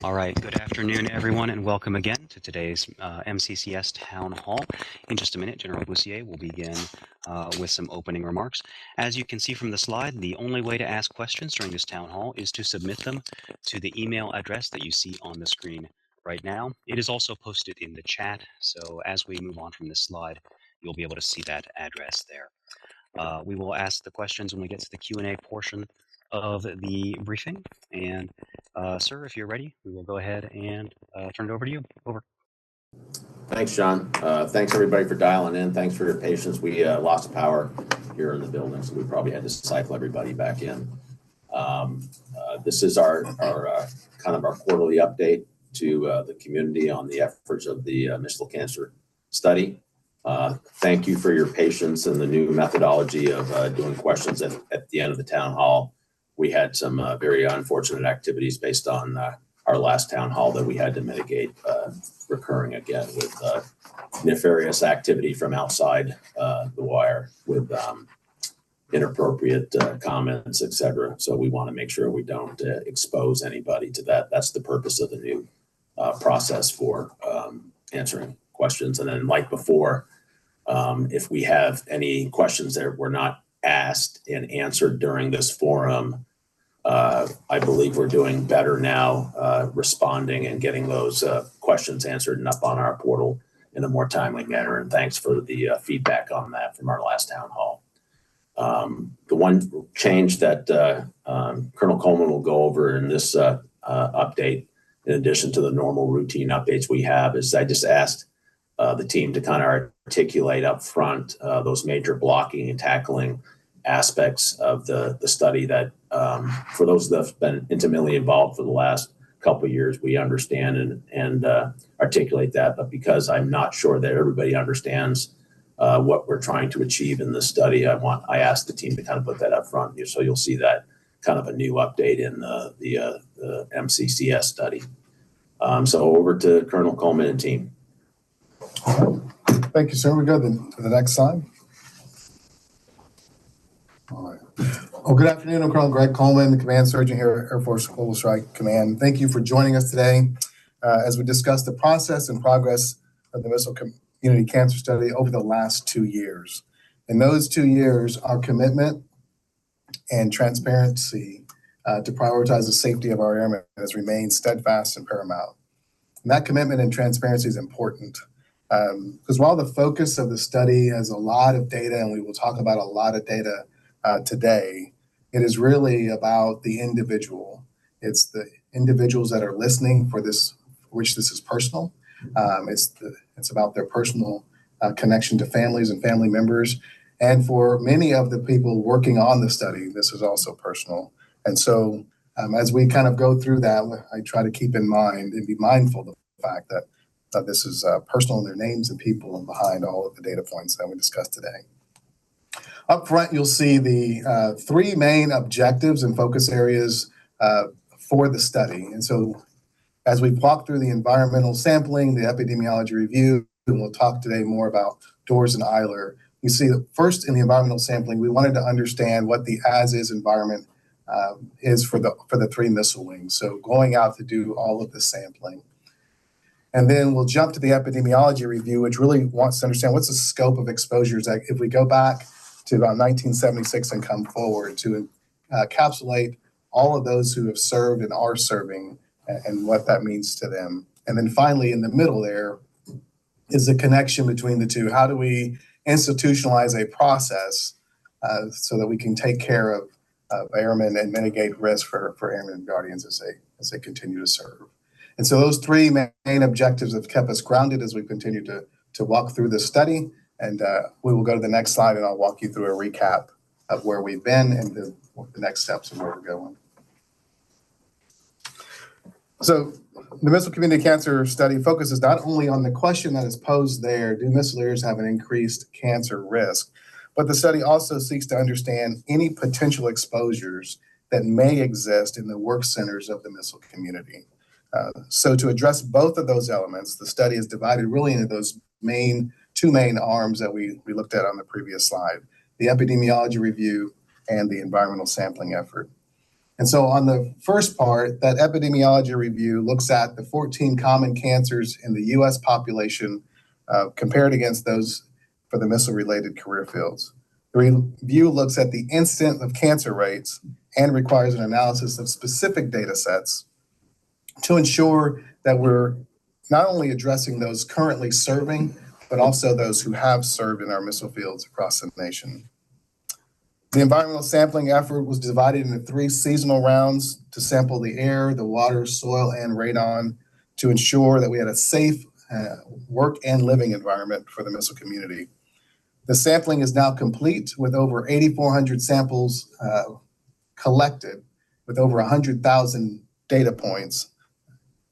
All right, good afternoon, everyone, and welcome again to today's MCCS Town Hall. In just a minute, General Boussier will begin with some opening remarks. As you can see from the slide, the only way to ask questions during this Town Hall is to submit them to the email address that you see on the screen right now. It is also posted in the chat, so as we move on from this slide, you'll be able to see that address there. We will ask the questions when we get to the Q&A portion of the briefing. And sir, if you're ready, we will go ahead and turn it over to you. Over. Thanks, John. Thanks everybody for dialing in. Thanks for your patience. We lost power here in the building, so we probably had to cycle everybody back in. This is our kind of our quarterly update to the community on the efforts of the missile cancer study. Thank you for your patience and the new methodology of doing questions at the end of the town hall. We had some very unfortunate activities based on our last town hall that we had to mitigate recurring again with nefarious activity from outside the wire with inappropriate comments, etc. So we want to make sure we don't expose anybody to that. That's the purpose of the new process for answering questions. And then like before, if we have any questions that were not asked and answered during this forum, I believe we're doing better now responding and getting those questions answered and up on our portal in a more timely manner. And thanks for the feedback on that from our last town hall. The one change that Colonel Coleman will go over in this update, in addition to the normal routine updates we have, is I just asked the team to kind of articulate up front those major blocking and tackling aspects of the study that for those that have been intimately involved for the last couple of years, we understand and articulate that. But because I'm not sure that everybody understands what we're trying to achieve in this study, I asked the team to kind of put that up front. So you'll see that kind of a new update in the MCCS study. So over to Colonel Coleman and team. Thank you, sir. We go to the next slide. All right. Well, good afternoon. I'm Colonel Greg Coleman, the Command Surgeon here at Air Force Global Strike Command. Thank you for joining us today as we discuss the process and progress of the Missile Community Cancer Study over the last 2 years. In those 2 years, our commitment and transparency to prioritize the safety of our airmen has remained steadfast and paramount. And that commitment and transparency is important. Because while the focus of the study has a lot of data, and we will talk about a lot of data today, it is really about the individual. It's the individuals that are listening for this, which this is personal. It's about their personal connection to families and family members. And for many of the people working on the study, this is also personal. And so as we kind of go through that, I try to keep in mind and be mindful of the fact that this is personal in their names and people and behind all of the data points that we discussed today. Up front, you'll see the 3 main objectives and focus areas for the study. And so as we walk through the environmental sampling, the epidemiology review, and we'll talk today more about Doors and Eiler, you see that first in the environmental sampling, we wanted to understand what the as-is environment is for the 3 missile wings. So going out to do all of the sampling. And then we'll jump to the epidemiology review, which really wants to understand what's the scope of exposures. That if we go back to about 1976 and come forward to encapsulate all of those who have served and are serving and what that means to them. And then finally, in the middle there is the connection between the two. How do we institutionalize a process so that we can take care of airmen and mitigate risk for airmen and guardians as they continue to serve? And so those 3 main objectives have kept us grounded as we continue to walk through this study. And we will go to the next slide, and I'll walk you through a recap of where we've been and the next steps and where we're going. So the Missile Community Cancer Study focuses not only on the question that is posed there, do missileers have an increased cancer risk, but the study also seeks to understand any potential exposures that may exist in the work centers of the missile community. So to address both of those elements, the study is divided really into those 2 main arms that we looked at on the previous slide, the epidemiology review and the environmental sampling effort. And so on the first part, that epidemiology review looks at the 14 common cancers in the U.S. population compared against those for the missile-related career fields. The review looks at the incidence of cancer rates and requires an analysis of specific data sets to ensure that we're not only addressing those currently serving, but also those who have served in our missile fields across the nation. The environmental sampling effort was divided into 3 seasonal rounds to sample the air, the water, soil, and radon to ensure that we had a safe work and living environment for the missile community. The sampling is now complete with over 8,400 samples collected with over 100,000 data points.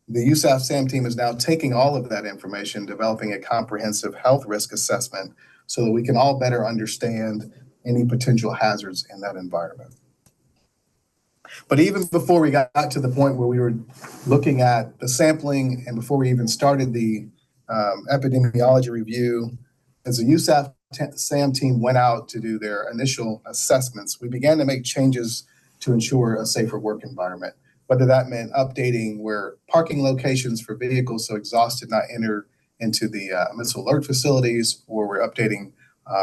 The USAF SAM team is now taking all of that information, developing a comprehensive health risk assessment so that we can all better understand any potential hazards in that environment. But even before we got to the point where we were looking at the sampling and before we even started the epidemiology review, as the USAF SAM team went out to do their initial assessments, we began to make changes to ensure a safer work environment, whether that meant updating where parking locations for vehicles so exhaust did not enter into the missile alert facilities, or we're updating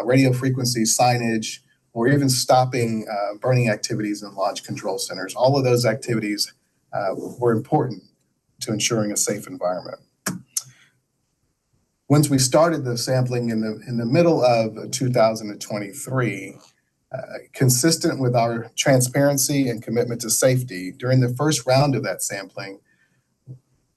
radio frequency signage, or even stopping burning activities in launch control centers. All of those activities were important to ensuring a safe environment. Once we started the sampling in the middle of 2023, consistent with our transparency and commitment to safety, during the first round of that sampling,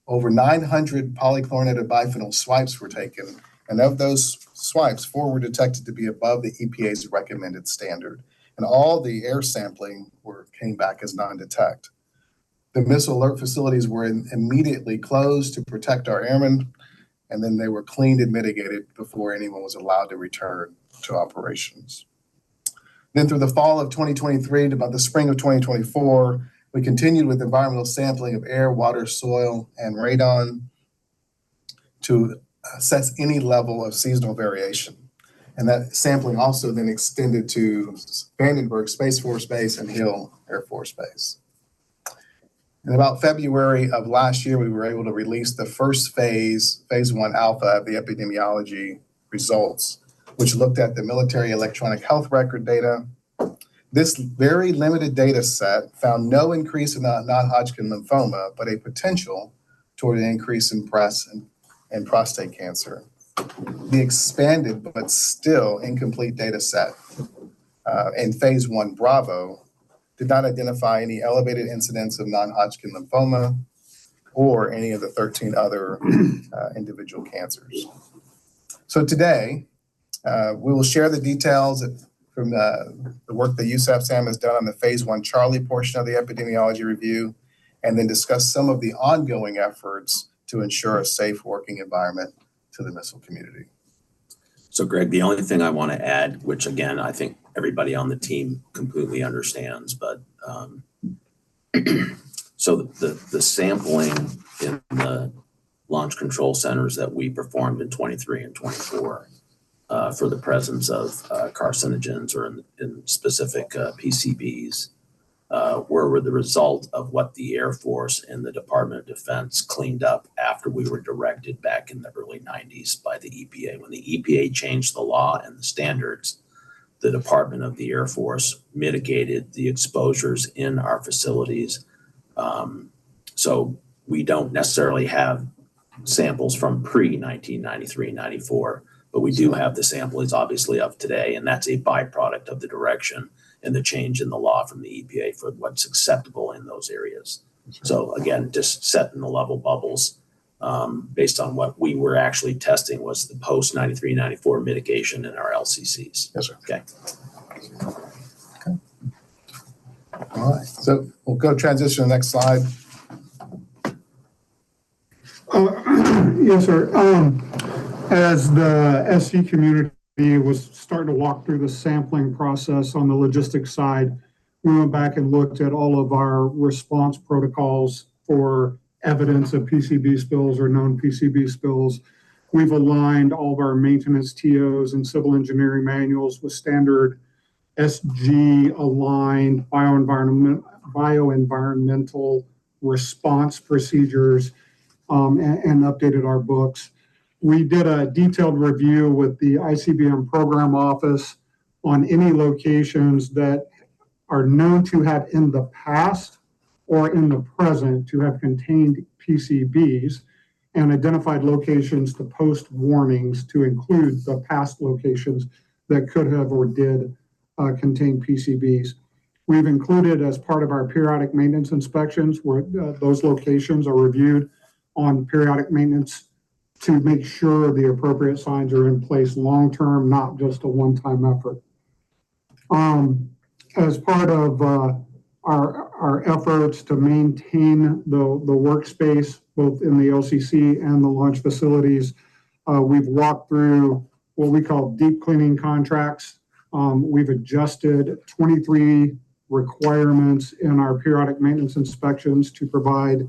over 900 polychlorinated biphenyl swipes were taken, and of those swipes, 4 were detected to be above the EPA's recommended standard, and all the air sampling came back as non-detect. The missile alert facilities were immediately closed to protect our airmen, and then they were cleaned and mitigated before anyone was allowed to return to operations. Then through the fall of 2023 to about the spring of 2024, we continued with environmental sampling of air, water, soil, and radon to assess any level of seasonal variation. And that sampling also then extended to Vandenberg Space Force Base and Hill Air Force Base. In about February of last year, we were able to release the first phase 1 alpha of the epidemiology results, which looked at the military electronic health record data. This very limited data set found no increase in non-Hodgkin lymphoma, but a potential toward an increase in breast and prostate cancer. The expanded but still incomplete data set in phase 1 Bravo did not identify any elevated incidence of non-Hodgkin lymphoma or any of the 13 other individual cancers. So today, we will share the details from the work that USAF SAM has done on the phase 1 Charlie portion of the epidemiology review, and then discuss some of the ongoing efforts to ensure a safe working environment to the missile community. So Greg, the only thing I want to add, which again, I think everybody on the team completely understands, but so the sampling in the launch control centers that we performed in 23 and 24 for the presence of carcinogens or in specific PCBs were the result of what the Air Force and the Department of Defense cleaned up after we were directed back in the early 90s by the EPA. When the EPA changed the law and the standards, the Department of the Air Force mitigated the exposures in our facilities. So we don't necessarily have samples from pre-1993, 94, but we do have the samples obviously of today, and that's a byproduct of the direction and the change in the law from the EPA for what's acceptable in those areas. So again, just setting the level bubbles based on what we were actually testing was the post 93, 94 mitigation in our LCCs. Yes, sir. Okay. Okay. All right. So we'll go transition to the next slide. Yes, sir. As the SC community was starting to walk through the sampling process on the logistics side, we went back and looked at all of our response protocols for evidence of PCB spills or known PCB spills. We've aligned all of our maintenance TOs and civil engineering manuals with standard SG aligned bioenvironmental response procedures and updated our books. We did a detailed review with the ICBM program office on any locations that are known to have in the past or in the present to have contained PCBs, and identified locations to post warnings to include the past locations that could have or did contain PCBs. We've included, as part of our periodic maintenance inspections, where those locations are reviewed on periodic maintenance to make sure the appropriate signs are in place long-term, not just a one-time effort. As part of our efforts to maintain the workspace, both in the LCC and the launch facilities, we've walked through what we call deep cleaning contracts. We've adjusted 23 requirements in our periodic maintenance inspections to provide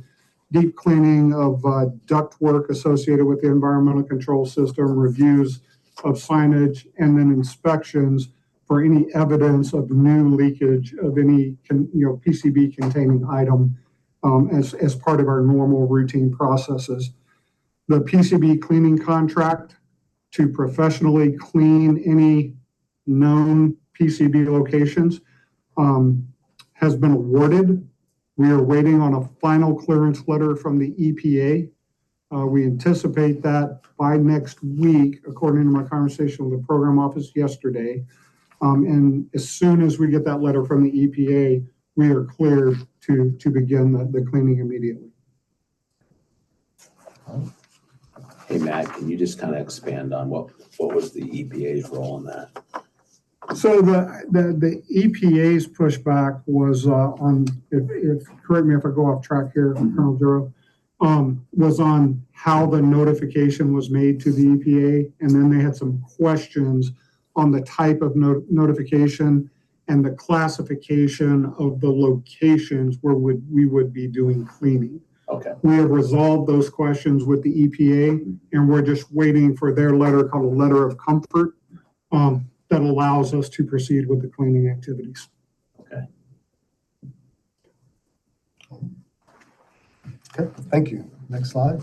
deep cleaning of ductwork associated with the environmental control system, reviews of signage, and then inspections for any evidence of new leakage of any PCB containing item as part of our normal routine processes. The PCB cleaning contract to professionally clean any known PCB locations has been awarded. We are waiting on a final clearance letter from the EPA. We anticipate that by next week, according to my conversation with the program office yesterday. And as soon as we get that letter from the EPA, we are cleared to begin the cleaning immediately. Hey, Matt, can you just kind of expand on what was the EPA's role in that? So the EPA's pushback was on, if correct me if I go off track here, Colonel Duro, was on how the notification was made to the EPA, and then they had some questions on the type of notification and the classification of the locations where we would be doing cleaning. Okay. We have resolved those questions with the EPA, and we're just waiting for their letter called a letter of comfort that allows us to proceed with the cleaning activities. Okay. Okay, thank you. Next slide.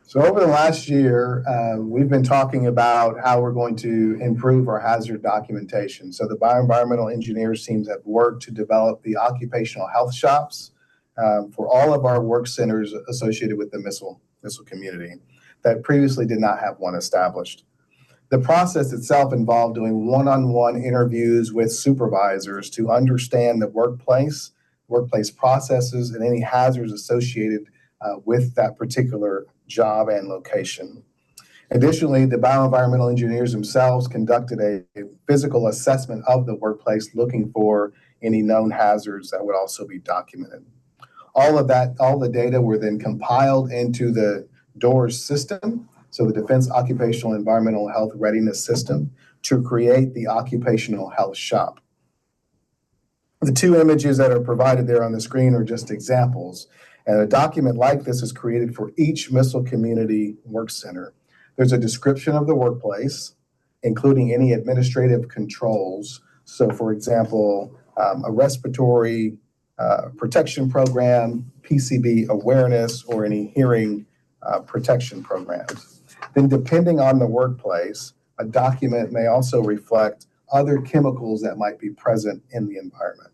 So over the last year, we've been talking about how we're going to improve our hazard documentation. So the bioenvironmental engineers teams have worked to develop the occupational health shops for all of our work centers associated with the missile community that previously did not have one established. The process itself involved doing one-on-one interviews with supervisors to understand the workplace processes, and any hazards associated with that particular job and location. Additionally, the bioenvironmental engineers themselves conducted a physical assessment of the workplace, looking for any known hazards that would also be documented. All the data were then compiled into the DOORS system, so the Defense Occupational Environmental Health Readiness System, to create the occupational health shop. The two images that are provided there on the screen are just examples. And a document like this is created for each missile community work center. There's a description of the workplace, including any administrative controls. So for example, a respiratory protection program, PCB awareness, or any hearing protection programs. Then depending on the workplace, a document may also reflect other chemicals that might be present in the environment.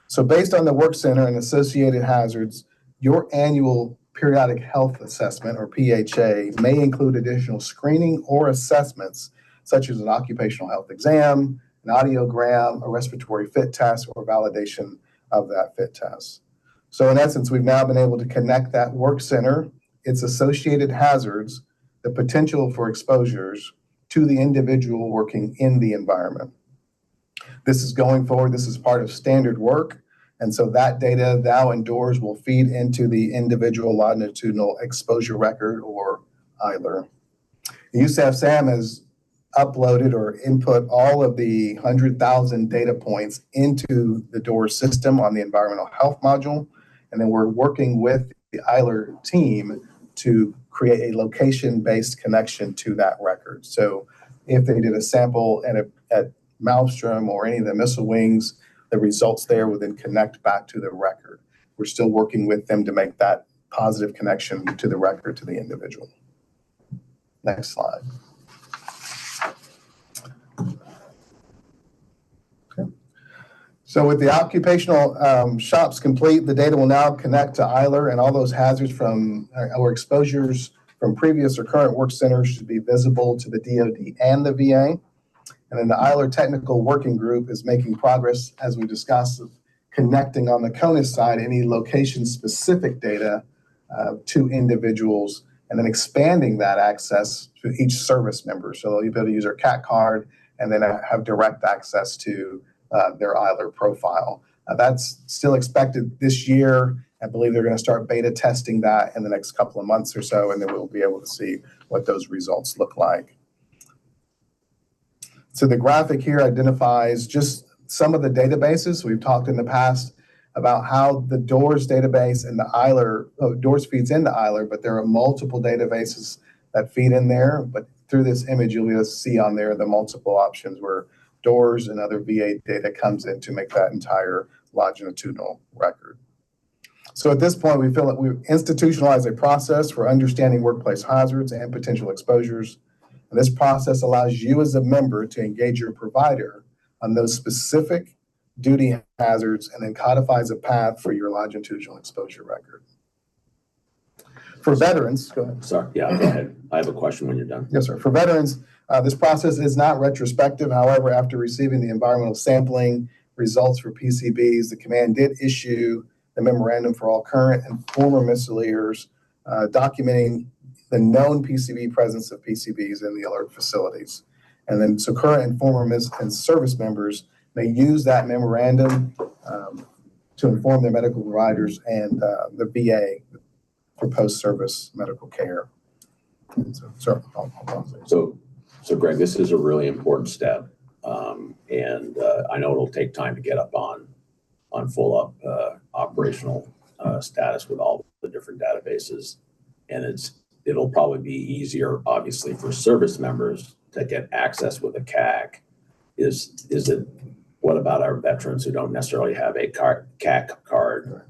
So based on the work center and associated hazards, your annual periodic health assessment, or PHA, may include additional screening or assessments, such as an occupational health exam, an audiogram, a respiratory fit test, or validation of that fit test. So in essence, we've now been able to connect that work center, its associated hazards, the potential for exposures, to the individual working in the environment. This is going forward, this is part of standard work. And so that data now in DOORS will feed into the individual longitudinal exposure record, or ILR. USAF-SAM has uploaded or input all of the 100,000 data points into the DOORS system on the environmental health module. And then we're working with the ILR team to create a location-based connection to that record. So if they did a sample at Maelstrom or any of the missile wings, the results there will then connect back to the record. We're still working with them to make that positive connection to the record, to the individual. Next slide. Okay. So with the occupational shops complete, the data will now connect to EILR, and all those hazards from or exposures from previous or current work centers should be visible to the DoD and the VA. And then the EILR Technical Working Group is making progress, as we discussed, of connecting on the CONUS side any location-specific data to individuals, and then expanding that access to each service member. So they'll be able to use their CAT card and then have direct access to their EILR profile. That's still expected this year. I believe they're going to start beta testing that in the next couple of months or so, and then we'll be able to see what those results look like. So the graphic here identifies just some of the databases. We've talked in the past about how the DOORS database and the EILR, DOORS feeds into EILR, but there are multiple databases that feed in there. But through this image, you'll be able to see on there the multiple options where DOORS and other VA data comes in to make that entire longitudinal record. So at this point, we feel that we've institutionalized a process for understanding workplace hazards and potential exposures. And this process allows you as a member to engage your provider on those specific duty hazards and then codifies a path for your longitudinal exposure record. For veterans, go ahead. Sorry, yeah, go ahead. I have a question when you're done. Yes, sir. For veterans, this process is not retrospective. However, after receiving the environmental sampling results for PCBs, the command did issue the memorandum for all current and former missileers documenting the known PCB presence of PCBs in the alert facilities. And then so current and former and service members may use that memorandum to inform their medical providers and the VA for post-service medical care. So, so Greg, this is a really important step. And I know it'll take time to get up on full up operational status with all the different databases. And it'll probably be easier, obviously, for service members to get access with a CAC. What about our veterans who don't necessarily have a CAC card?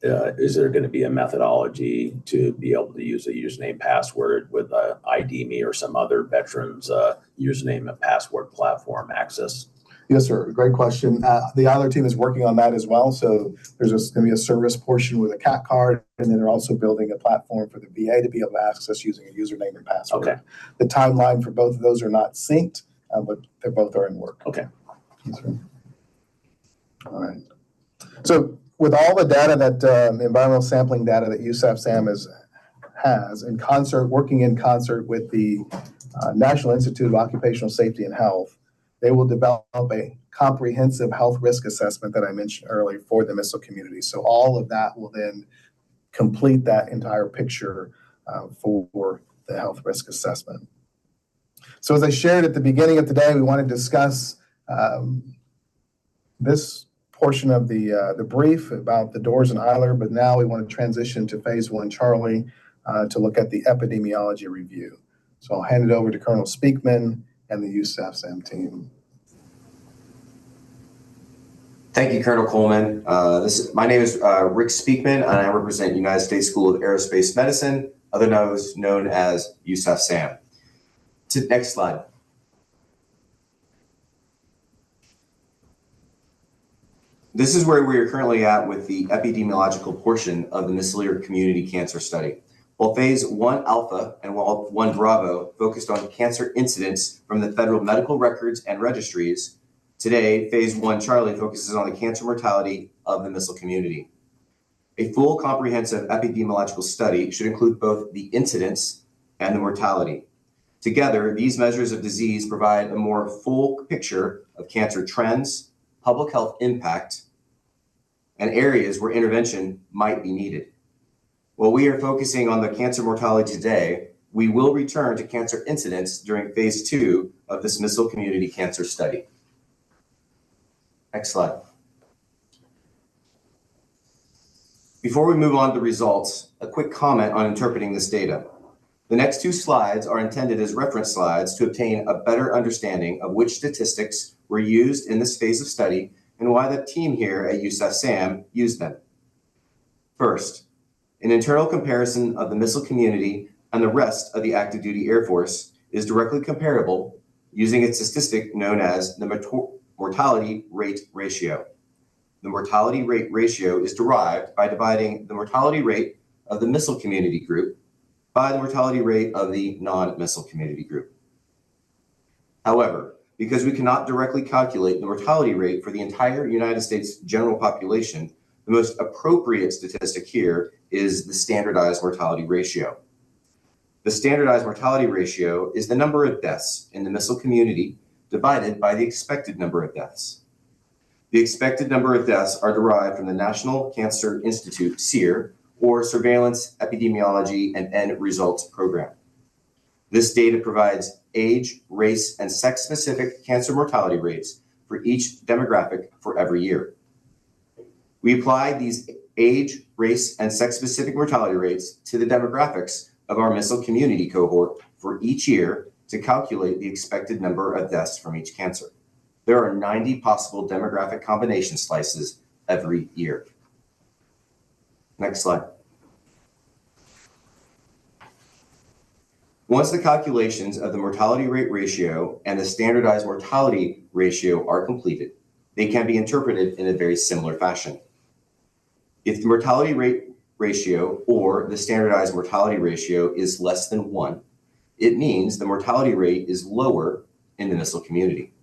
Is there going to be a methodology to be able to use a username password with ID Me or some other veterans username and password platform access? Yes, sir. Great question. The EILR team is working on that as well. So there's going to be a service portion with a CAT card, and then they're also building a platform for the VA to be able to access using a username and password. Okay. The timeline for both of those are not synced, but they both are in work. Okay. Yes, sir. All right. So with all the data that the environmental sampling data that USAF-SAM has in concert, working in concert with the National Institute of Occupational Safety and Health, they will develop a comprehensive health risk assessment that I mentioned earlier for the missile community. So all of that will then complete that entire picture for the health risk assessment. So as I shared at the beginning of today, we want to discuss this portion of the brief about the DOORS and EILR, but now we want to transition to phase 1 Charlie to look at the epidemiology review. So I'll hand it over to Colonel Speakman and the USAF-SAM team. Thank you, Colonel Coleman. My name is Rick Speakman, and I represent United States School of Aerospace Medicine, otherwise known as USAF-SAM. Next slide. This is where we are currently at with the epidemiological portion of the Missileer Community Cancer Study. While Phase 1 Alpha and 1 Bravo focused on cancer incidents from the federal medical records and registries, today Phase 1 Charlie focuses on the cancer mortality of the missile community. A full comprehensive epidemiological study should include both the incidence and the mortality. Together, these measures of disease provide a more full picture of cancer trends, public health impact, and areas where intervention might be needed. While we are focusing on the cancer mortality today, we will return to cancer incidence during Phase 2 of this missile community cancer study. Next slide. Before we move on to results, a quick comment on interpreting this data. The next two slides are intended as reference slides to obtain a better understanding of which statistics were used in this phase of study and why the team here at USF-SAM used them. First, an internal comparison of the missile community and the rest of the active duty Air Force is directly comparable using a statistic known as the mortality rate ratio. The mortality rate ratio is derived by dividing the mortality rate of the missile community group by the mortality rate of the non-missile community group. However, because we cannot directly calculate the mortality rate for the entire United States general population, the most appropriate statistic here is the standardized mortality ratio. The standardized mortality ratio is the number of deaths in the missile community divided by the expected number of deaths. The expected number of deaths are derived from the National Cancer Institute, SEER, or Surveillance, Epidemiology, and End Results Program. This data provides age, race, and sex-specific cancer mortality rates for each demographic for every year. We apply these age, race, and sex-specific mortality rates to the demographics of our missile community cohort for each year to calculate the expected number of deaths from each cancer. There are 90 possible demographic combination slices every year. Next slide. Once the calculations of the mortality rate ratio and the standardized mortality ratio are completed, they can be interpreted in a very similar fashion. If the mortality rate ratio or the standardized mortality ratio is less than 1, it means the mortality rate is lower in the missile community.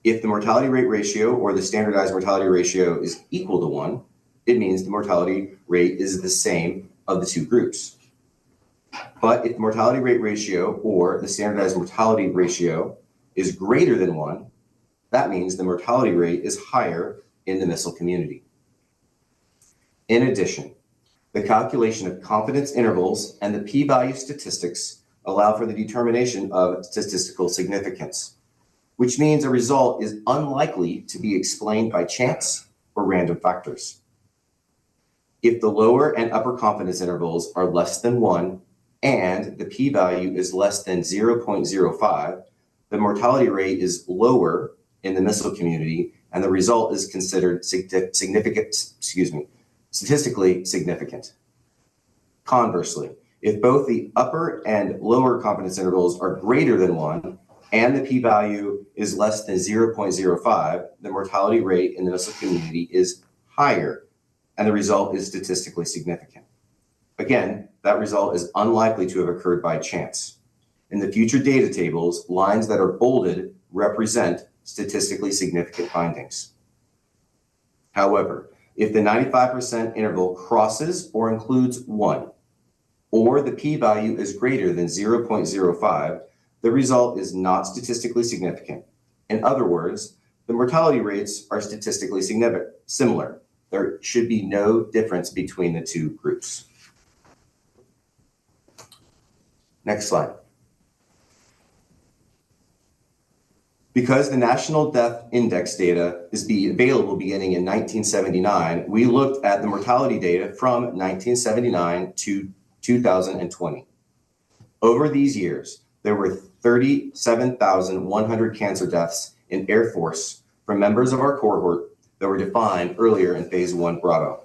If the mortality rate ratio or the standardized mortality ratio is equal to 1, it means the mortality rate is the same of the two groups. But if the mortality rate ratio or the standardized mortality ratio is greater than 1, that means the mortality rate is higher in the missile community. In addition, the calculation of confidence intervals and the p-value statistics allow for the determination of statistical significance, which means a result is unlikely to be explained by chance or random factors. If the lower and upper confidence intervals are less than 1 and the p-value is less than 0.05, the mortality rate is lower in the missile community and the result is considered statistically significant. Conversely, if both the upper and lower confidence intervals are greater than 1 and the p-value is less than 0.05, the mortality rate in the missile community is higher and the result is statistically significant. Again, that result is unlikely to have occurred by chance. In the future data tables, lines that are bolded represent statistically significant findings. However, if the 95% interval crosses or includes 1, or the p-value is greater than 0.05, the result is not statistically significant. In other words, the mortality rates are statistically similar. There should be no difference between the two groups. Next slide. Because the National Death Index data is available beginning in 1979, we looked at the mortality data from 1979 to 2020. Over these years, there were 37,100 cancer deaths in Air Force from members of our cohort that were defined earlier in Phase 1 Bravo.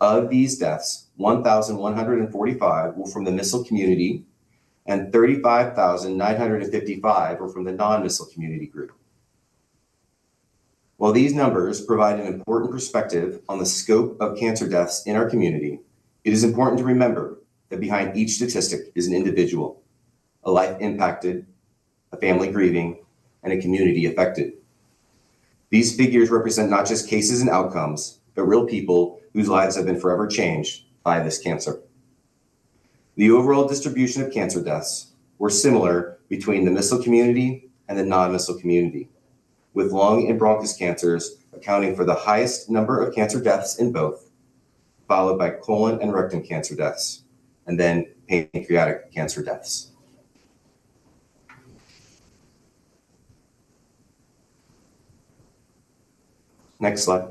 Of these deaths, 1,145 were from the missile community and 35,955 were from the non-missile community group. While these numbers provide an important perspective on the scope of cancer deaths in our community, it is important to remember that behind each statistic is an individual, a life impacted, a family grieving, and a community affected. These figures represent not just cases and outcomes, but real people whose lives have been forever changed by this cancer. The overall distribution of cancer deaths were similar between the missile community and the non-missile community, with lung and bronchus cancers accounting for the highest number of cancer deaths in both, followed by colon and rectum cancer deaths, and then pancreatic cancer deaths. Next slide.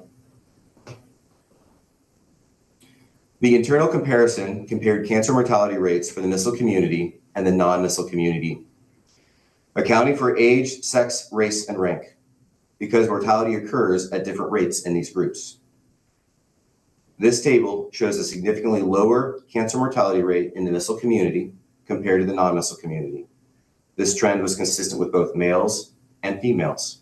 The internal comparison compared cancer mortality rates for the missile community and the non-missile community, accounting for age, sex, race, and rank, because mortality occurs at different rates in these groups. This table shows a significantly lower cancer mortality rate in the missile community compared to the non-missile community. This trend was consistent with both males and females.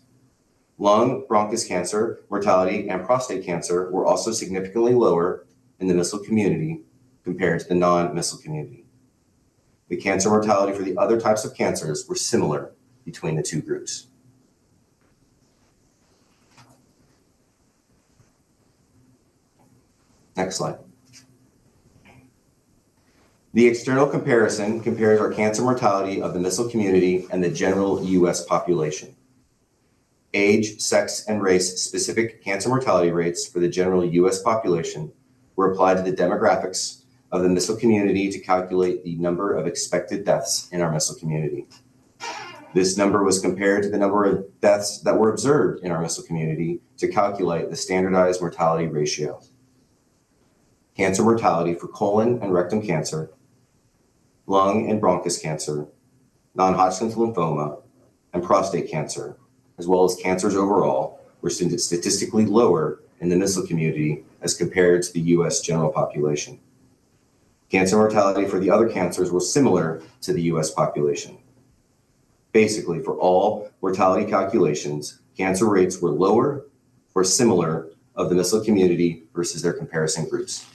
Lung, bronchus cancer, mortality, and prostate cancer were also significantly lower in the missile community compared to the non-missile community. The cancer mortality for the other types of cancers were similar between the two groups. Next slide. The external comparison compares our cancer mortality of the missile community and the general U.S. population. Age, sex, and race specific cancer mortality rates for the general U.S. population were applied to the demographics of the missile community to calculate the number of expected deaths in our missile community. This number was compared to the number of deaths that were observed in our missile community to calculate the standardized mortality ratio. Cancer mortality for colon and rectum cancer, lung and bronchus cancer, non-Hodgkin's lymphoma, and prostate cancer, as well as cancers overall, were statistically lower in the missile community as compared to the U.S. general population. Cancer mortality for the other cancers were similar to the U.S. population. Basically, for all mortality calculations, cancer rates were lower or similar of the missile community versus their comparison groups.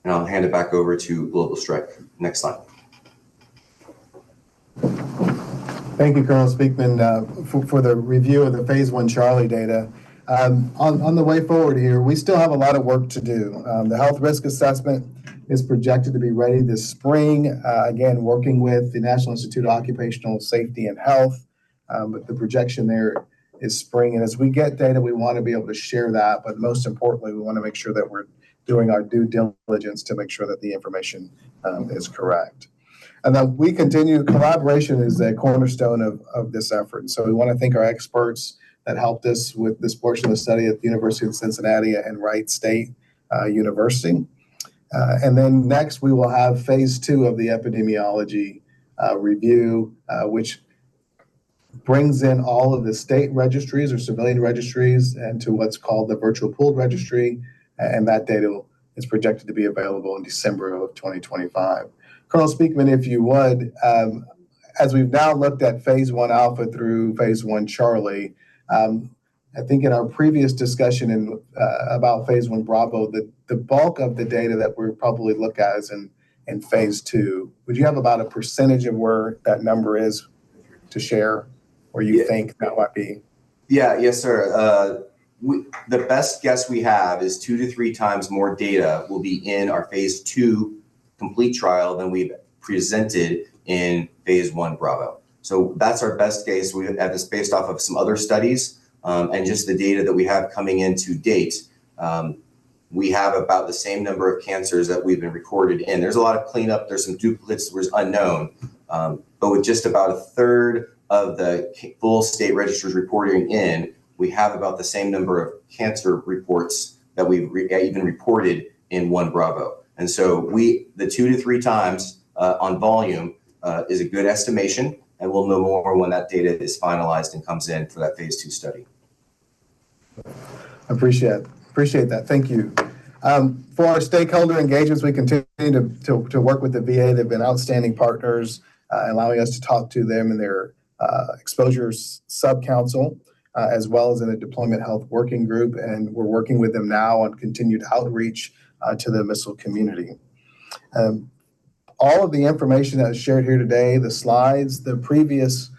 And I'll hand it back over to Global Strike. Next slide. Thank you, Colonel Speakman, for the review of the Phase 1 Charlie data. On the way forward here, we still have a lot of work to do. The health risk assessment is projected to be ready this spring, again, working with the National Institute of Occupational Safety and Health, but the projection there is spring. And as we get data, we want to be able to share that, but most importantly, we want to make sure that we're doing our due diligence to make sure that the information is correct. And then we continue, collaboration is a cornerstone of this effort. And so we want to thank our experts that helped us with this portion of the study at the University of Cincinnati and Wright State University. And then next we will have phase 2 of the epidemiology review, which brings in all of the state registries or civilian registries into what's called the virtual pooled registry. And that data is projected to be available in December of 2025. Colonel Speakman, if you would, as we've now looked at phase 1 Alpha through phase 1 Charlie, I think in our previous discussion about phase 1 Bravo, the bulk of the data that we probably look at is in phase 2. Would you have about a percentage of where that number is to share, or you think that might be? Yes, sir. The best guess we have is 2 to 3 times more data will be in our phase 2 complete trial than we've presented in phase 1 Bravo. So that's our best case. We have this based off of some other studies and just the data that we have coming in to date. We have about the same number of cancers that we've been recorded in. There's a lot of cleanup. There's some duplicates that was unknown, but with just about a third of the full state registers reporting in, we have about the same number of cancer reports that we've even reported in 1 Bravo. And so the 2 to 3 times on volume is a good estimation, and we'll know more when that data is finalized and comes in for that phase 2 study. Appreciate that. Thank you. For our stakeholder engagements, we continue to work with the VA. They've been outstanding partners, allowing us to talk to them in their exposure sub-council, as well as in a deployment health working group. And we're working with them now on continued outreach to the missile community. All of the information that is shared here today, the slides, the previous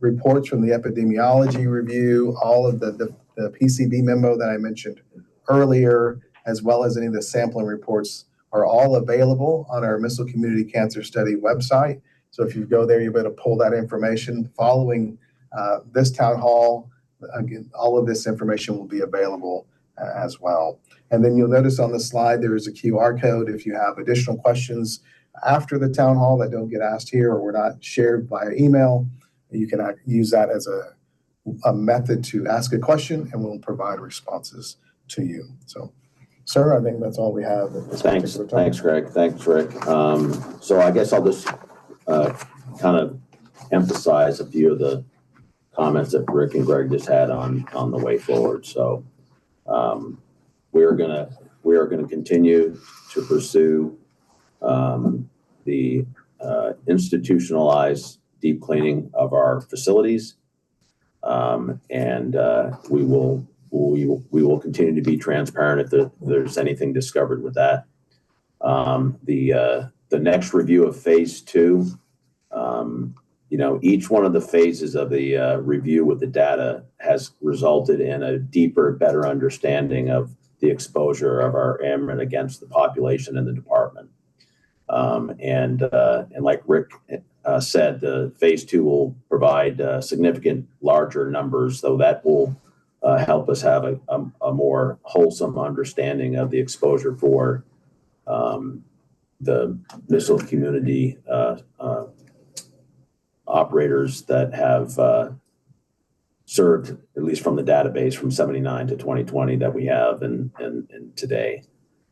reports from the epidemiology review, all of the PCB memo that I mentioned earlier, as well as any of the sampling reports, are all available on our Missile Community Cancer Study website. So if you go there, you'll be able to pull that information. Following this town hall, again, all of this information will be available as well. And then you'll notice on the slide there is a QR code. If you have additional questions after the town hall that don't get asked here or were not shared via email, you can use that as a method to ask a question, and we'll provide responses to you. So, sir, I think that's all we have. Thanks, Greg. Thanks, Rick. So I guess I'll just kind of emphasize a few of the comments that Rick and Greg just had on the way forward. So we are gonna continue to pursue the institutionalized deep cleaning of our facilities, and we will continue to be transparent if there's anything discovered with that. The next review of phase 2, each one of the phases of the review with the data has resulted in a deeper, better understanding of the exposure of our airmen against the population in the department. And like Rick said, the phase 2 will provide significant larger numbers, so that will help us have a more wholesome understanding of the exposure for the missile community operators that have served, at least from the database from 79 to 2020 that we have and today.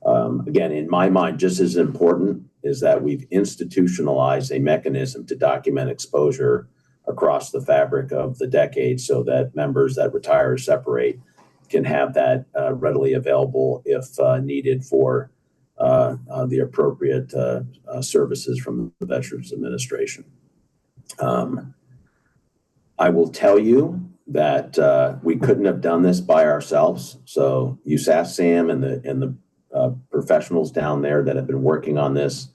Again, in my mind, just as important is that we've institutionalized a mechanism to document exposure across the fabric of the decade, so that members that retire or separate can have that readily available if needed for the appropriate services from the Veterans Administration. I will tell you that we couldn't have done this by ourselves. So USAF Sam and the professionals down there that have been working on this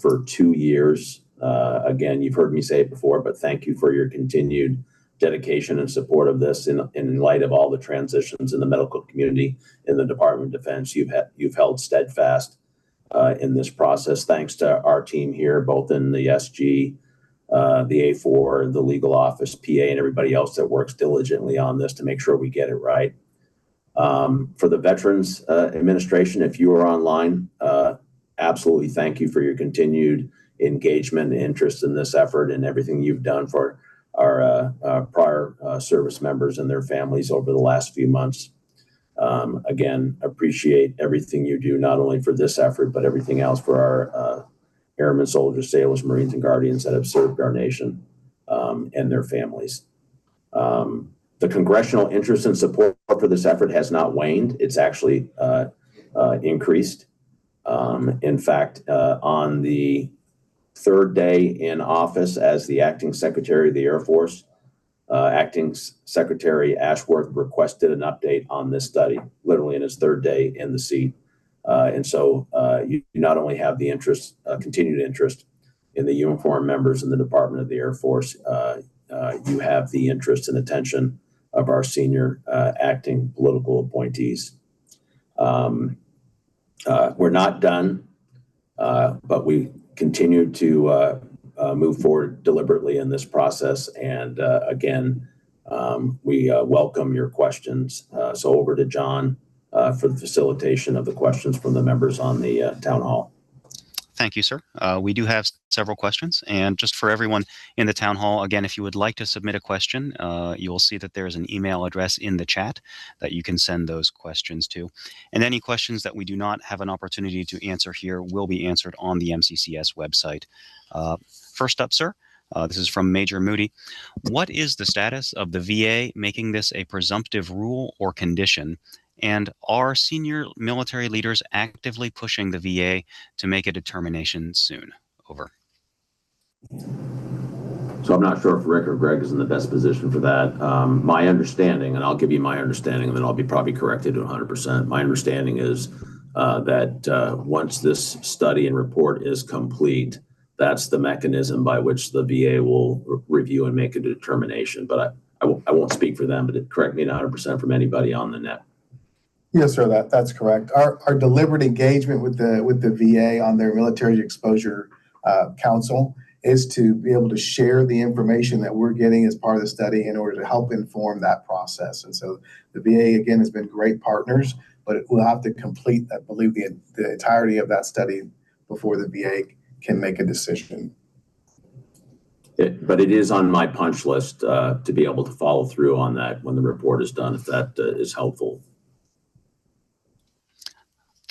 for 2 years. Again, you've heard me say it before, but thank you for your continued dedication and support of this in light of all the transitions in the medical community in the Department of Defense. You've held steadfast in this process. Thanks to our team here, both in the SG, the A4, the legal office, PA, and everybody else that works diligently on this to make sure we get it right. For the Veterans Administration, if you are online, absolutely thank you for your continued engagement and interest in this effort and everything you've done for our prior service members and their families over the last few months. Again, appreciate everything you do, not only for this effort, but everything else for our airmen, soldiers, sailors, Marines, and Guardians that have served our nation and their families. The congressional interest and support for this effort has not waned. It's actually increased. In fact, on the third day in office as the acting Secretary of the Air Force, Acting Secretary Ashworth requested an update on this study, literally in his third day in the seat. And so you not only have the interest, continued interest in the uniformed members in the Department of the Air Force, you have the interest and attention of our senior acting political appointees. We're not done, but we continue to move forward deliberately in this process. And again, we welcome your questions. So over to John for the facilitation of the questions from the members on the town hall. Thank you, sir. We do have several questions, and just for everyone in the town hall, again, if you would like to submit a question, you will see that there's an email address in the chat that you can send those questions to. And any questions that we do not have an opportunity to answer here will be answered on the MCCS website. First up, sir, this is from Major Moody. What is the status of the VA making this a presumptive rule or condition? And are senior military leaders actively pushing the VA to make a determination soon? Over. So I'm not sure if Rick or Greg is in the best position for that. My understanding, and I'll give you my understanding, and then I'll be probably corrected to 100%. My understanding is that once this study and report is complete, that's the mechanism by which the VA will review and make a determination. But I won't speak for them, but correct me 100% from anybody on the net. Yes, sir, that's correct. Our deliberate engagement with the VA on their military exposure council is to be able to share the information that we're getting as part of the study in order to help inform that process. And so the VA, again, has been great partners, but we'll have to complete, I believe, the entirety of that study before the VA can make a decision. But it is on my punch list to be able to follow through on that when the report is done, if that is helpful.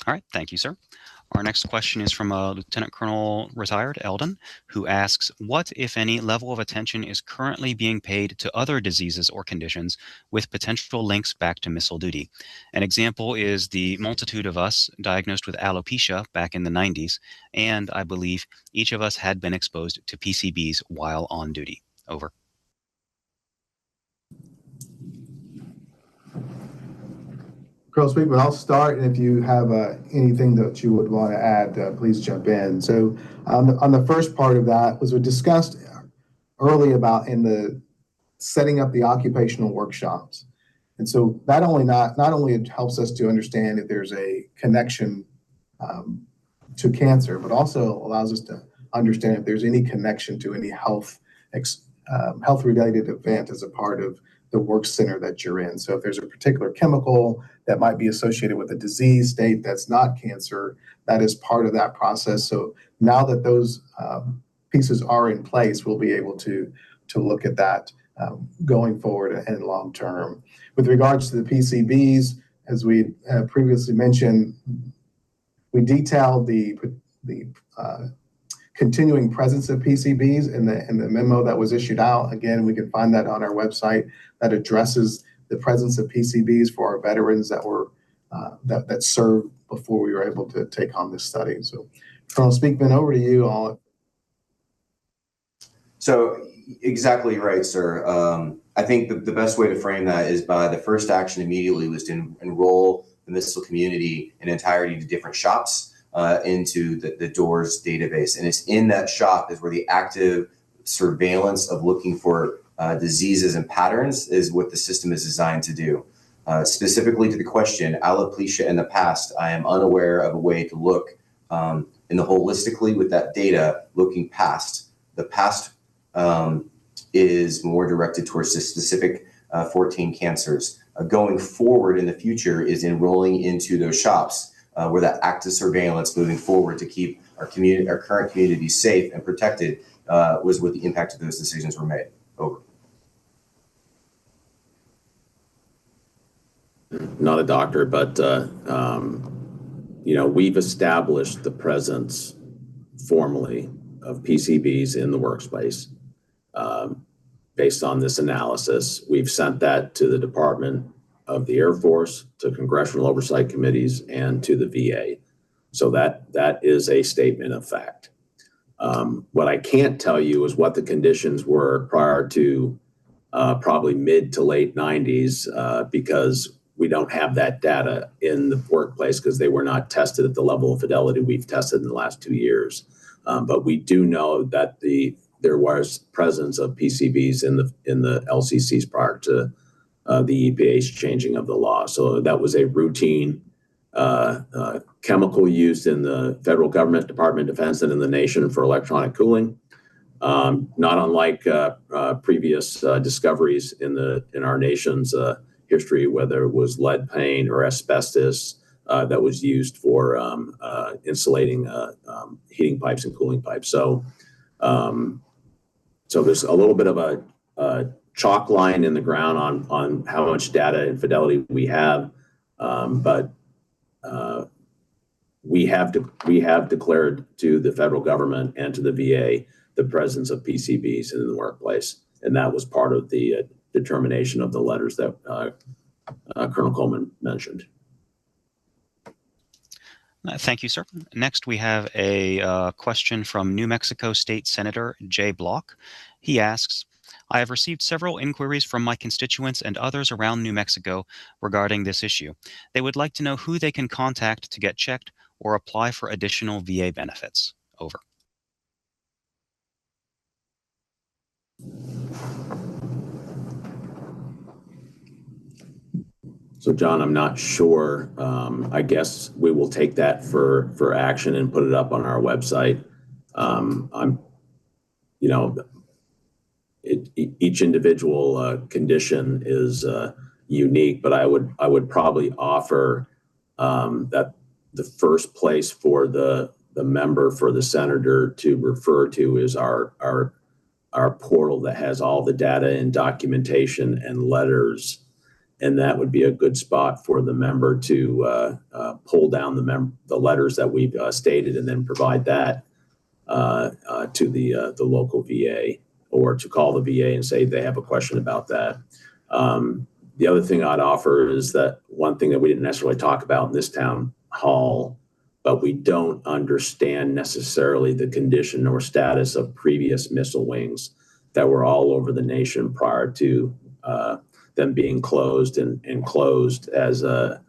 All right, thank you, sir. Our next question is from Lieutenant Colonel retired Eldon, who asks, what, if any, level of attention is currently being paid to other diseases or conditions with potential links back to missile duty? An example is the multitude of us diagnosed with alopecia back in the 90s, and I believe each of us had been exposed to PCBs while on duty. Over. Colonel Speakman, I'll start, and if you have anything that you would want to add, please jump in. So on the first part of that, was we discussed early about in the setting up the occupational workshops. And so that not only it helps us to understand if there's a connection to cancer, but also allows us to understand if there's any connection to any health-related event as a part of the work center that you're in. So if there's a particular chemical that might be associated with a disease state that's not cancer, that is part of that process. So now that those pieces are in place, we'll be able to look at that going forward and long term. With regards to the PCBs, as we previously mentioned, we detailed the continuing presence of PCBs in the memo that was issued out. Again, we can find that on our website that addresses the presence of PCBs for our veterans that were that served before we were able to take on this study. So, Colonel Speakman, over to you. So exactly right, sir. I think the best way to frame that is by the first action immediately was to enroll the missile community in entirety to different shops into the DOORS database. And it's in that shop is where the active surveillance of looking for diseases and patterns is what the system is designed to do. Specifically to the question, alopecia in the past, I am unaware of a way to look in the holistically with that data looking past. The past is more directed towards the specific 14 cancers. Going forward in the future is enrolling into those shops where that active surveillance moving forward to keep our current community safe and protected was what the impact of those decisions were made. Over. Not a doctor, but we've established the presence formally of PCBs in the workspace. Based on this analysis, we've sent that to the Department of the Air Force, to congressional oversight committees, and to the VA. So that is a statement of fact. What I can't tell you is what the conditions were prior to probably mid to late 90s, because we don't have that data in the workplace because they were not tested at the level of fidelity we've tested in the last 2 years. But we do know that there was presence of PCBs in the LCCs prior to the EPA's changing of the law. So that was a routine chemical used in the federal government, Department of Defense, and in the nation for electronic cooling. Not unlike previous discoveries in our nation's history, whether it was lead paint or asbestos that was used for insulating heating pipes and cooling pipes. So there's a little bit of a chalk line in the ground on how much data and fidelity we have, but we have declared to the federal government and to the VA the presence of PCBs in the workplace, and that was part of the determination of the letters that Colonel Coleman mentioned. Thank you, sir. Next, we have a question from New Mexico State Senator Jay Block. He asks, I have received several inquiries from my constituents and others around New Mexico regarding this issue. They would like to know who they can contact to get checked or apply for additional VA benefits. Over. So, John, I'm not sure. I guess we will take that for action and put it up on our website. Each individual condition is unique, but I would probably offer that the first place for the member for the senator to refer to is our our portal that has all the data and documentation and letters. And that would be a good spot for the member to pull down the letters that we've stated and then provide that to the local VA, or to call the VA and say they have a question about that. The other thing I'd offer is that one thing that we didn't necessarily talk about in this town hall, but we don't understand necessarily the condition or status of previous missile wings that were all over the nation prior to them being closed and closed as a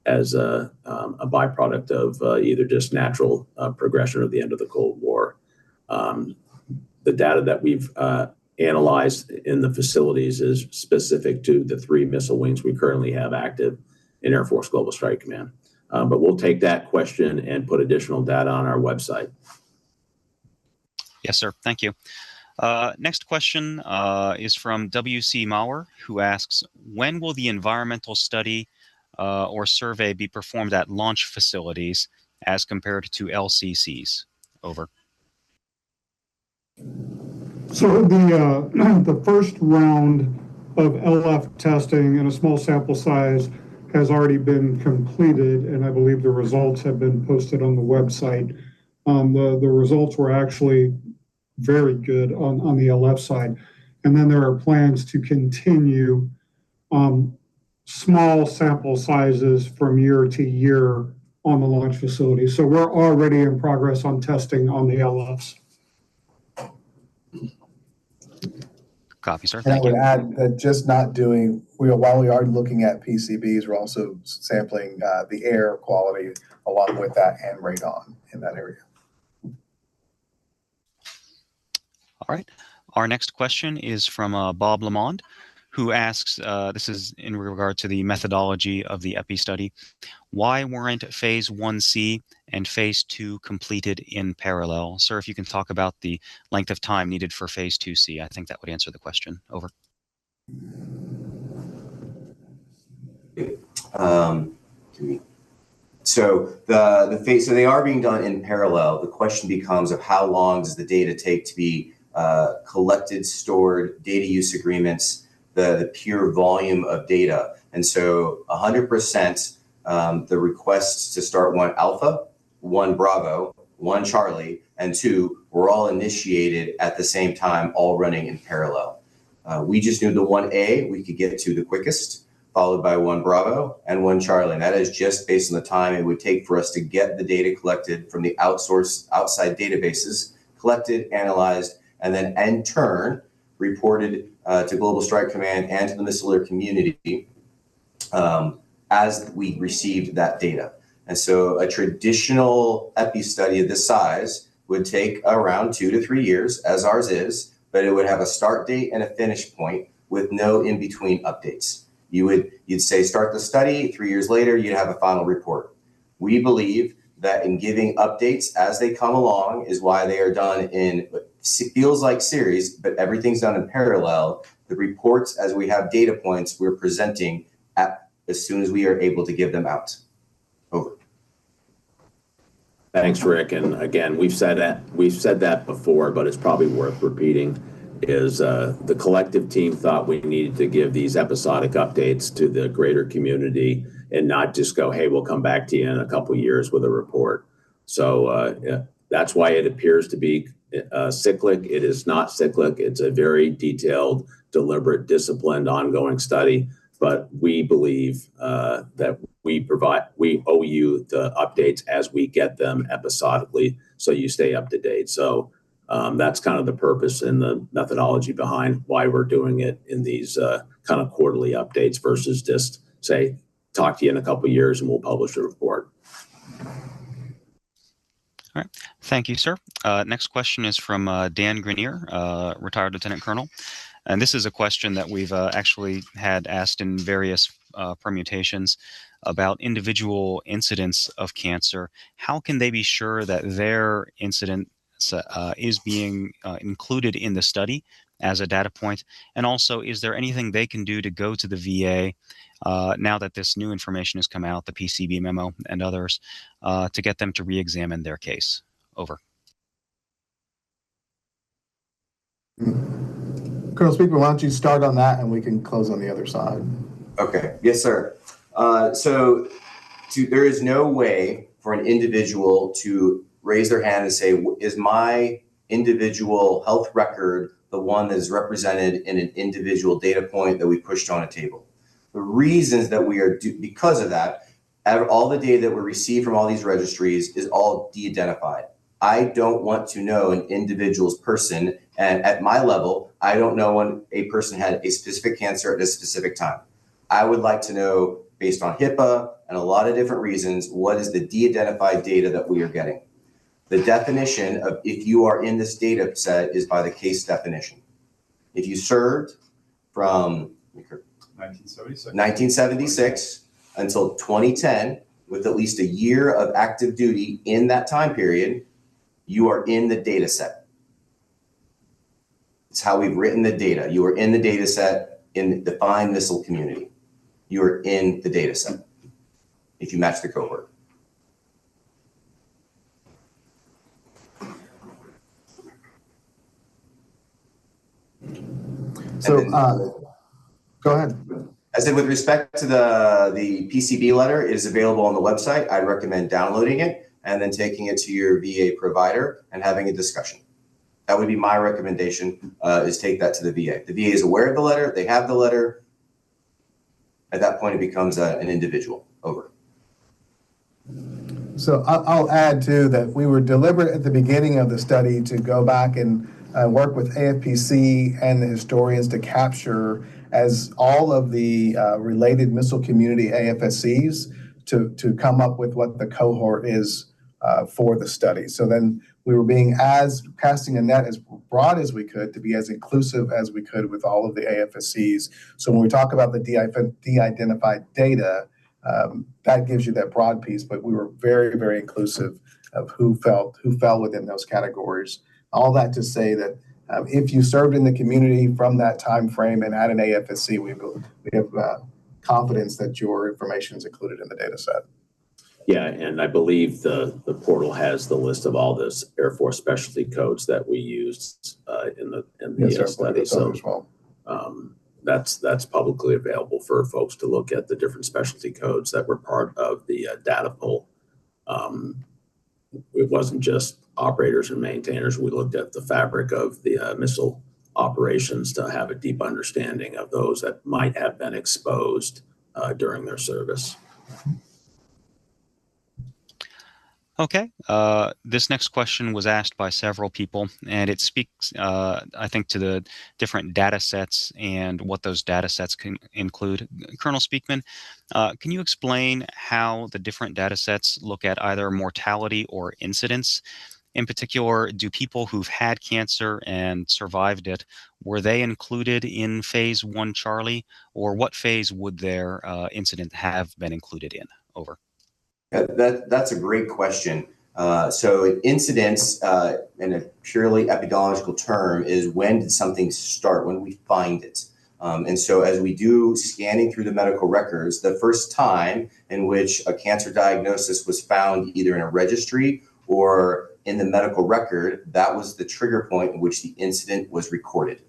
byproduct of either just natural progression or the end of the Cold War. The data that we've analyzed in the facilities is specific to the 3 missile wings we currently have active in Air Force Global Strike Command. But we'll take that question and put additional data on our website. Yes, sir. Thank you. Next question is from W.C. Maurer, who asks, when will the environmental study or survey be performed at launch facilities as compared to LCCs? Over. So the first round of LF testing in a small sample size has already been completed, and I believe the results have been posted on the website. The results were actually very good on the LF side. And then there are plans to continue small sample sizes from year to year on the launch facility. So we're already in progress on testing on the LFs. Copy, sir. And I Thank would you. add that just not doing, while we are looking at PCBs, we're also sampling the air quality along with that and radon in that area. All right. Our next question is from Bob Lamond, who asks, this is in regard to the methodology of the EPI study, why weren't phase 1C and phase 2 completed in parallel? Sir, if you can talk about the length of time needed for phase 2C, I think that would answer the question. Over. So so they are being done in parallel. The question becomes of how long does the data take to be collected, stored, data use agreements, the pure volume of data. And so 100% the requests to start 1 Alpha, 1 Bravo, 1 Charlie, and 2 were all initiated at the same time, all running in parallel. We just knew the 1A we could get to the quickest, followed by 1 Bravo and 1 Charlie. And that is just based on the time it would take for us to get the data collected from the outside databases, collected, analyzed, and then in turn reported to Global Strike Command and to the missileer community as we received that data. And so a traditional EPI study of this size would take around 2 to 3 years, as ours is, but it would have a start date and a finish point with no in-between updates. You'd say start the study, 3 years later, you'd have a final report. We believe that in giving updates as they come along is why they are done in, it feels like series, but everything's done in parallel. The reports, as we have data points, we're presenting as soon as we are able to give them out. Over. Thanks, Rick. And again, we've said that before, but it's probably worth repeating. Is the collective team thought we needed to give these episodic updates to the greater community and not just go, hey, we'll come back to you in a couple of years with a report. So that's why it appears to be cyclic. It is not cyclic. It's a very detailed, deliberate, disciplined, ongoing study. But we believe that we owe you the updates as we get them episodically, so you stay up to date. So that's kind of the purpose and the methodology behind why we're doing it in these kind of quarterly updates versus just say, talk to you in a couple of years and we'll publish a report. All right. Thank you, sir. Next question is from Dan Grenier, retired lieutenant colonel. And this is a question that we've actually had asked in various permutations about individual incidents of cancer. How can they be sure that their incident is being included in the study as a data point? And also, is there anything they can do to go to the VA now that this new information has come out, the PCB memo and others, to get them to re-examine their case? Over. Colonel Speaker, why don't you start on that and we can close on the other side. Okay. Yes, sir. There is no way for an individual to raise their hand and say, is my individual health record the one that is represented in an individual data point that we pushed on a table? The reasons that we are because of that, all the data that we receive from all these registries is all de-identified. I don't want to know an individual's person, and at my level, I don't know when a person had a specific cancer at a specific time. I would like to know, based on HIPAA and a lot of different reasons, what is the de-identified data that we are getting. The definition of if you are in this data set is by the case definition. If you served from 1976 until 2010 with at least a year of active duty in that time period, you are in the data set. It's how we've written the data. You are in the data set in the defined missile community. You are in the data set if you match the cohort. So go ahead. I said, with respect to the PCB letter, it is available on the website. I'd recommend downloading it and then taking it to your VA provider and having a discussion. That would be my recommendation, is take that to the VA. The VA is aware of the letter. They have the letter. At that point, it becomes an individual. Over. So I'll add too that we were deliberate at the beginning of the study to go back and work with AFGSC and the historians to capture as all of the related missile community AFSCs to come up with what the cohort is for the study. So then we were casting a net as broad as we could to be as inclusive as we could with all of the AFSCs. So when we talk about the de-identified data, that gives you that broad piece, but we were very, very inclusive of who fell within those categories. All that to say that if you served in the community from that time frame and had an AFSC, we have confidence that your information is included in the data set. Yeah, and I believe the portal has the list of all those Air Force specialty codes that we used in the study. So well. That's publicly available for folks to look at the different specialty codes that were part of the data pool. It wasn't just operators and maintainers. We looked at the fabric of the missile operations to have a deep understanding of those that might have been exposed during their service. Okay, this next question was asked by several people, and it speaks, I think, to the different data sets and what those data sets can include. Colonel Speakman, can you explain how the different data sets look at either mortality or incidence? In particular, do people who've had cancer and survived it, were they included in phase 1 Charlie, or what phase would their incident have been included in? Over. That's a great question. So incidence, in a purely epidemiological term, is when did something start, when we find it. And so as we do scanning through the medical records, the first time in which a cancer diagnosis was found either in a registry or in the medical record, that was the trigger point in which the incident was recorded.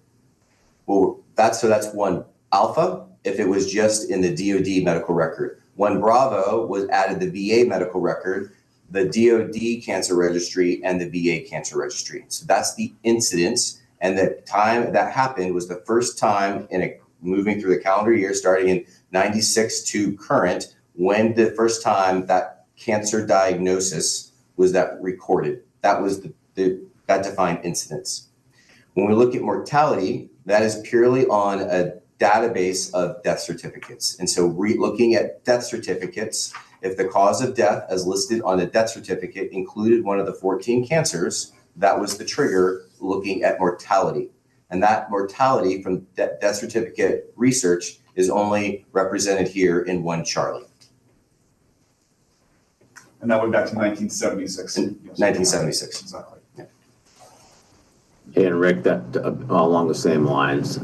Well, that's 1 Alpha, if it was just in the DoD medical record. 1 Bravo was added the VA medical record, the DoD cancer registry, and the VA cancer registry. So that's the incidence. And the time that happened was the first time moving through the calendar year, starting in 96 to current, when the first time that cancer diagnosis was that recorded. That was that defined incidence. When we look at mortality, that is purely on a database of death certificates. And so looking at death certificates, if the cause of death as listed on the death certificate included one of the 14 cancers, that was the trigger looking at mortality. And that mortality from death certificate research is only represented here in 1 Charlie. And that went back to 1976. 1976. Exactly. Yeah. Hey, and Rick, that along the same lines,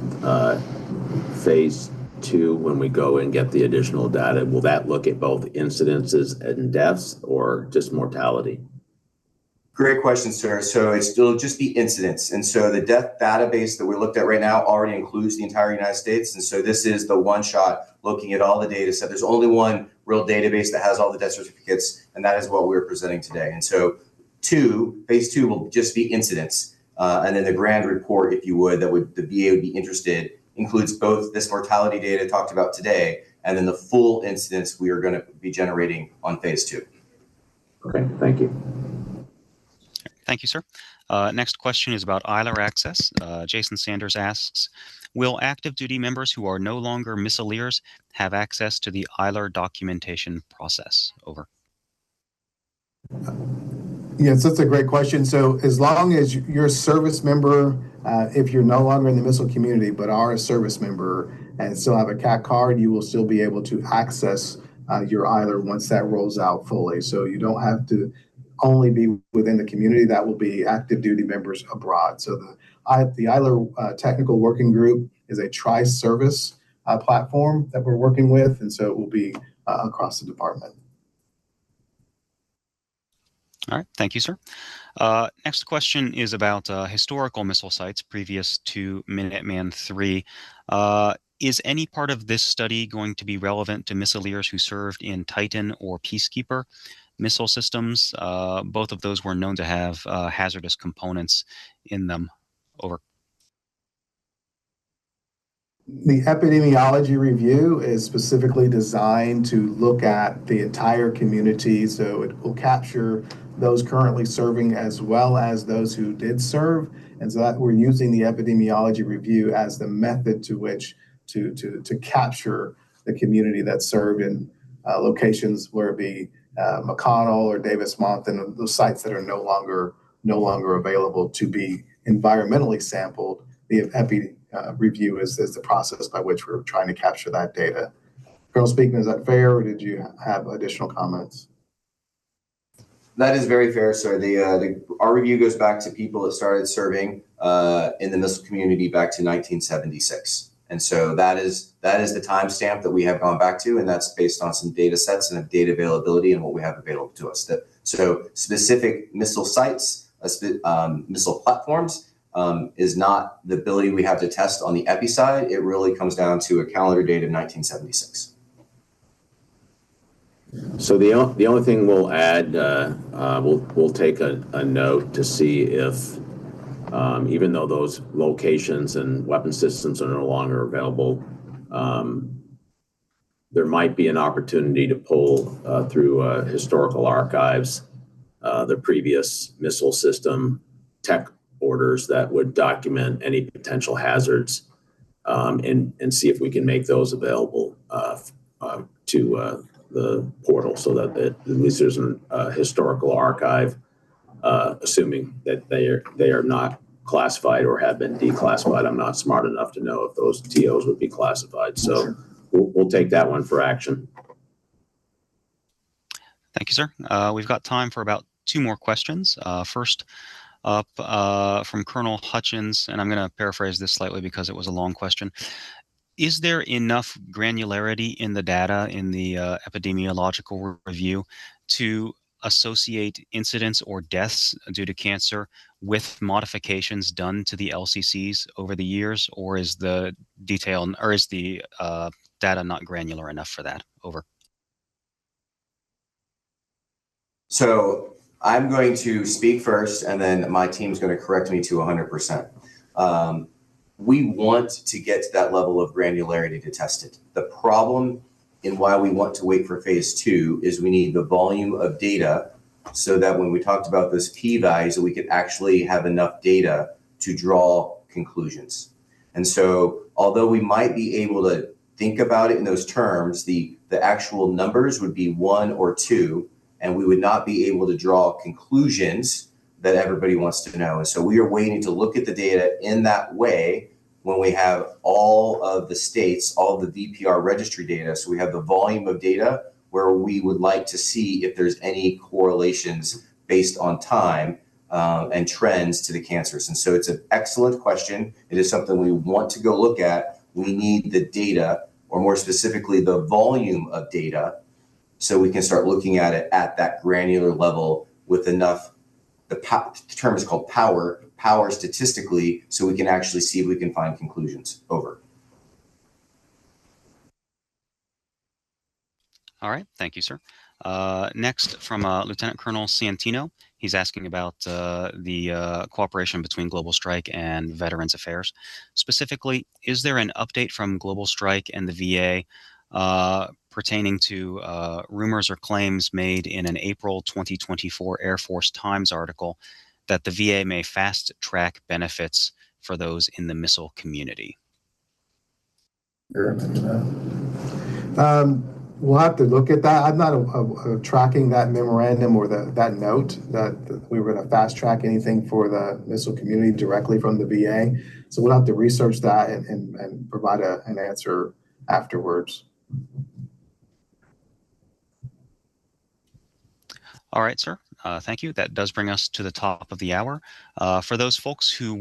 phase 2, when we go and get the additional data, will that look at both incidences and deaths or just mortality? Great question, sir. So it'll just be incidents. And so the death database that we looked at right now already includes the entire United States. And so this is the one shot looking at all the data set. There's only one real database that has all the death certificates, and that is what we're presenting today. And so phase two will just be incidents. And then the grand report, if you would, the VA would be interested, includes both this mortality data talked about today, and then the full incidents we are going to be generating on phase two. Okay, thank you. Thank you, sir. Next question is about ILR access. Jason Sanders asks, will active duty members who are no longer missileers have access to the ILR documentation process? Over. Yes, that's a great question. So as long as you're a service member, if you're no longer in the missile community, but are a service member and still have a CAC card, you will still be able to access your ILR once that rolls out fully. So you don't have to only be within the community. That will be active duty members abroad. So the ILR Technical Working Group is a tri-service platform that we're working with, and so it will be across the department. All right, thank you, sir. Next question is about historical missile sites previous to Minuteman III. Is any part of this study going to be relevant to missileers who served in Titan or Peacekeeper missile systems? Both of those were known to have hazardous components in them. Over. The epidemiology review is specifically designed to look at the entire community, so it will capture those currently serving as well as those who did serve, and so that we're using the epidemiology review as the method to which to capture the community that served in locations where it be McConnell or Davis-Monthan, those sites that are no longer available to be environmentally sampled. The epi review is the process by which we're trying to capture that data. Colonel Speakman, is that fair, or did you have additional comments? That is very fair, sir. Our review goes back to people that started serving in the missile community back to 1976. And so that is the timestamp that we have gone back to, and that's based on some data sets and data availability and what we have available to us. So specific missile sites, missile platforms is not the ability we have to test on the epi side. It really comes down to a calendar date of 1976. So the only thing we'll add, we'll take a note to see if, even though those locations and weapon systems are no longer available, there might be an opportunity to pull through historical archives the previous missile system tech orders that would document any potential hazards, and see if we can make those available to the portal, so that at least there's a historical archive, assuming that they are not classified or have been declassified. I'm not smart enough to know if those TOs would be classified. So we'll take that one for action. Thank you, sir. We've got time for about 2 more questions. First up from Colonel Hutchins, and I'm going to paraphrase this slightly because it was a long question. Is there enough granularity in the data in the epidemiological review to associate incidents or deaths due to cancer with modifications done to the LCCs over the years, or is the detail, or is the data not granular enough for that? Over. So I'm going to speak first, and then my team's going to correct me to 100%. We want to get to that level of granularity to test it. The problem in why we want to wait for phase 2 is we need the volume of data so that when we talked about those p-values, that we could actually have enough data to draw conclusions. And so although we might be able to think about it in those terms, the actual numbers would be 1 or 2, and we would not be able to draw conclusions that everybody wants to know. And so we are waiting to look at the data in that way when we have all of the states, all of the VPR registry data. So we have the volume of data where we would like to see if there's any correlations based on time and trends to the cancers. And so it's an excellent question. It is something we want to go look at. We need the data, or more specifically, the volume of data, so we can start looking at it at that granular level with enough the term is called power statistically, so we can actually see if we can find conclusions. Over. All right, thank you, sir. Next, from Lieutenant Colonel Santino, he's asking about the cooperation between Global Strike and Veterans Affairs. Specifically, is there an update from Global Strike and the VA pertaining to rumors or claims made in an April 2024 Air Force Times article that the VA may fast-track benefits for those in the missile community? I remember that. We'll have to look at that. I'm not tracking that memorandum or that note that we were going to fast track anything for the missile community directly from the VA. So we'll have to research that and provide an answer afterwards. All right, sir. Thank you. That does bring us to the top of the hour. For those folks who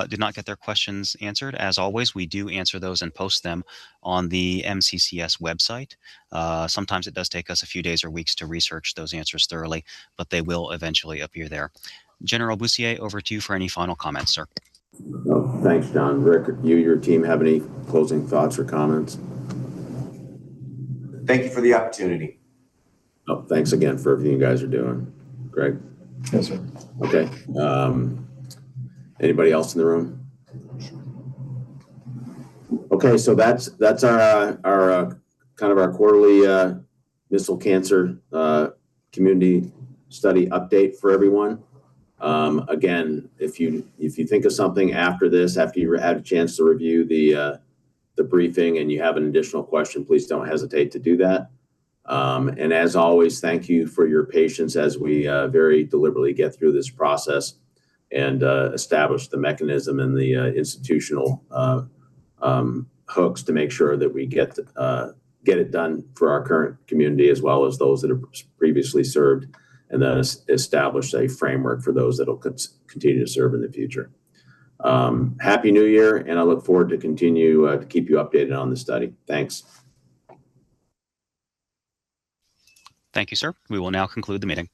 did not get their questions answered, as always, we do answer those and post them on the MCCS website. Sometimes it does take us a few days or weeks to research those answers thoroughly, but they will eventually appear there. General Bussier, over to you for any final comments, sir. Oh, thanks, John. Rick, your team have any closing thoughts or comments? Thank you for the opportunity. Oh, thanks again for everything you guys are doing. Greg? Yes, sir. Okay. Anybody else in the room? Okay, so that's our kind of our quarterly missile cancer community study update for everyone. Again, if you think of something after this, after you had a chance to review the briefing and you have an additional question, please don't hesitate to do that. And as always, thank you for your patience as we very deliberately get through this process and establish the mechanism and the institutional hooks to make sure that we get it done for our current community as well as those that have previously served, and then establish a framework for those that will continue to serve in the future. Happy New Year, and I look forward to continue to keep you updated on the study. Thanks. Thank you, sir. We will now conclude the meeting.